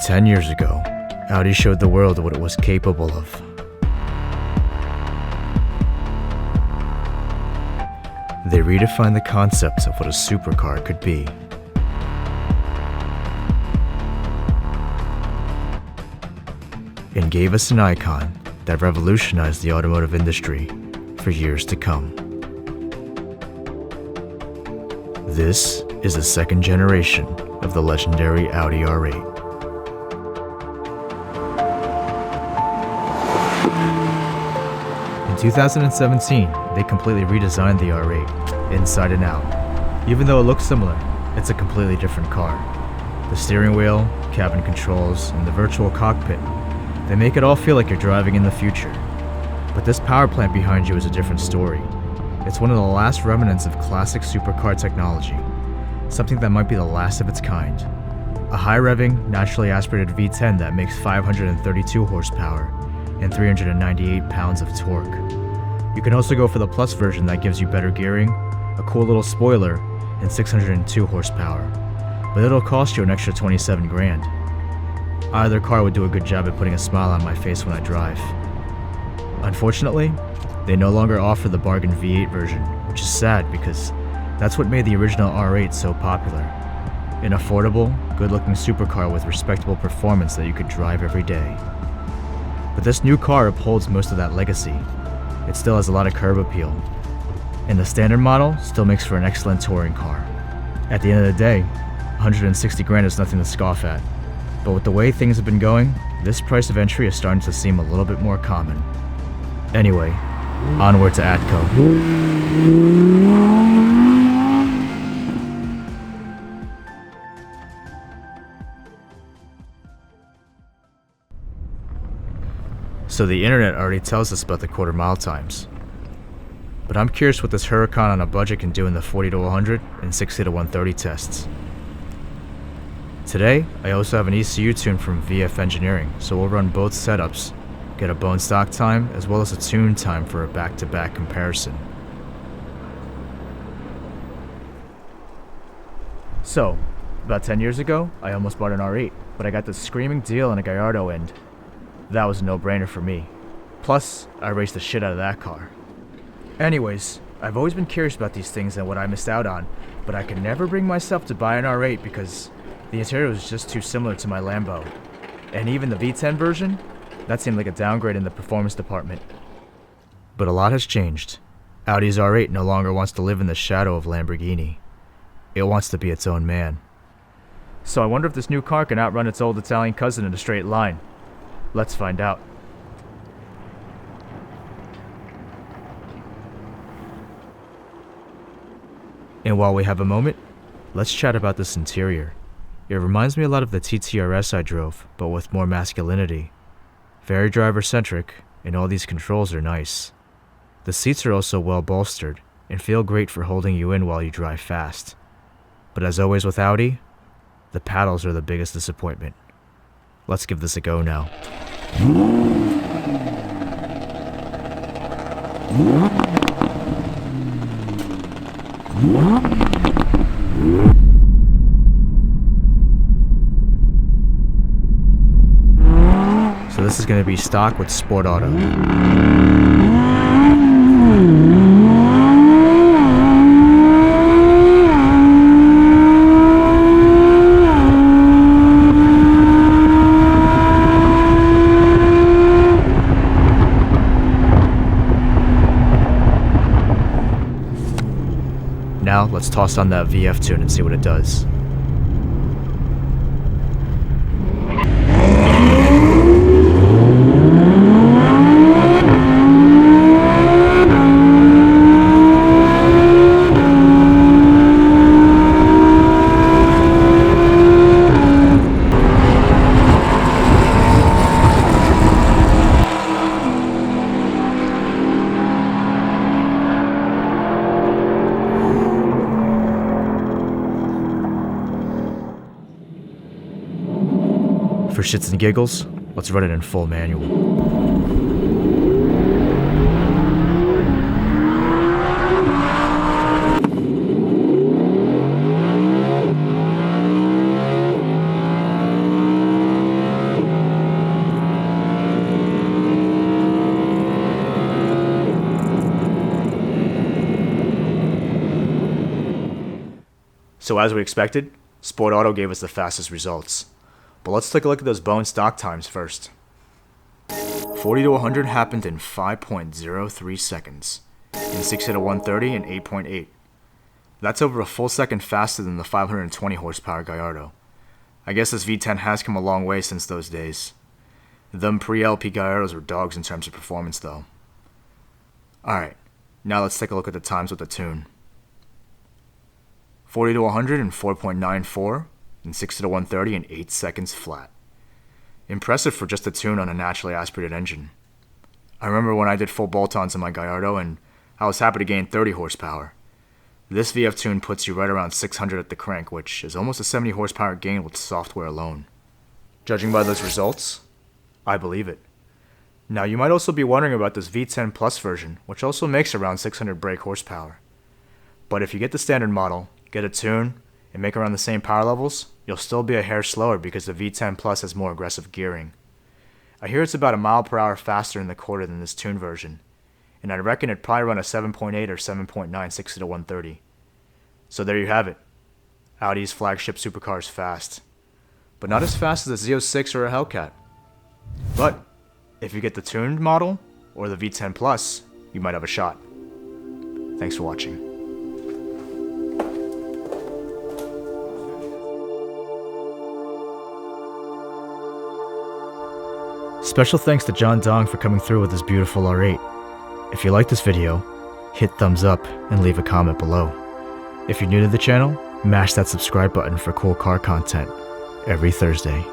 10 years ago, Audi showed the world what it was capable of. They redefined the concept of what a supercar could be. And gave us an icon that revolutionized the automotive industry for years to come. This is the second generation of the legendary Audi R8. In 2017, they completely redesigned the R8, inside and out. Even though it looks similar, it's a completely different car. The steering wheel, cabin controls, and the virtual cockpit, they make it all feel like you're driving in the future. But this power plant behind you is a different story. It's one of the last remnants of classic supercar technology, something that might be the last of its kind. A high-revving, naturally aspirated V10 that makes 532 horsepower and 398 pounds of torque. You can also go for the Plus version that gives you better gearing, a cool little spoiler, and 602 horsepower. But it'll cost you an extra 27 grand. Either car would do a good job at putting a smile on my face when I drive. Unfortunately, they no longer offer the bargain V8 version, which is sad because that's what made the original R8 so popular. An affordable, good-looking supercar with respectable performance that you could drive every day. But this new car upholds most of that legacy. It still has a lot of curb appeal. And the standard model still makes for an excellent touring car. At the end of the day, 160 grand is nothing to scoff at. But with the way things have been going, this price of entry is starting to seem a little bit more common. Anyway, onward to Atco. So the internet already tells us about the quarter-mile times. But I'm curious what this Huracan on a budget can do in the 40 to 100 and 60 to 130 tests. Today, I also have an ECU tune from VF Engineering, so we'll run both setups, get a bone stock time as well as a tune time for a back-to-back comparison. So, about 10 years ago, I almost bought an R8, but I got this screaming deal on a Gallardo and that was a no-brainer for me. Plus, I raced the shit out of that car. Anyways, I've always been curious about these things and what I missed out on, but I could never bring myself to buy an R8 because the interior was just too similar to my Lambo. And even the V10 version, that seemed like a downgrade in the performance department. But a lot has changed. Audi's R8 no longer wants to live in the shadow of Lamborghini. It wants to be its own man. So I wonder if this new car can outrun its old Italian cousin in a straight line. Let's find out. And while we have a moment, let's chat about this interior. It reminds me a lot of the TTRS I drove, but with more masculinity. Very driver-centric, and all these controls are nice. The seats are also well bolstered, and feel great for holding you in while you drive fast. But as always with Audi, the paddles are the biggest disappointment. Let's give this a go now. So this is going to be stock with Sport Auto. Now, let's toss on that VF tune and see what it does. For shits and giggles, let's run it in full manual. So as we expected, Sport Auto gave us the fastest results. But let's take a look at those bone stock times first. 40 to 100 happened in 5.03 seconds, and 60 to 130 in 8.8. That's over a full second faster than the 520 horsepower Gallardo. I guess this V10 has come a long way since those days. Them pre-LP Gallardos were dogs in terms of performance though. Alright, now let's take a look at the times with the tune. 40 to 100 in 4.94, and 60 to 130 in 8 seconds flat. Impressive for just a tune on a naturally aspirated engine. I remember when I did full bolt-ons in my Gallardo and I was happy to gain 30 horsepower. This VF tune puts you right around 600 at the crank, which is almost a 70 horsepower gain with software alone. Judging by those results, I believe it. Now you might also be wondering about this V10 Plus version, which also makes around 600 brake horsepower. But if you get the standard model, get a tune, and make around the same power levels, you'll still be a hair slower because the V10 Plus has more aggressive gearing. I hear it's about a mile per hour faster in the quarter than this tune version, and I reckon it'd probably run a 7.8 or 7.9 60 to 130. So there you have it. Audi's flagship supercar is fast, but not as fast as a Z06 or a Hellcat. But if you get the tuned model or the V10 Plus, you might have a shot. Thanks for watching. Special thanks to John Dong for coming through with his beautiful R8. If you like this video, hit thumbs up and leave a comment below. If you're new to the channel, mash that subscribe button for cool car content every Thursday.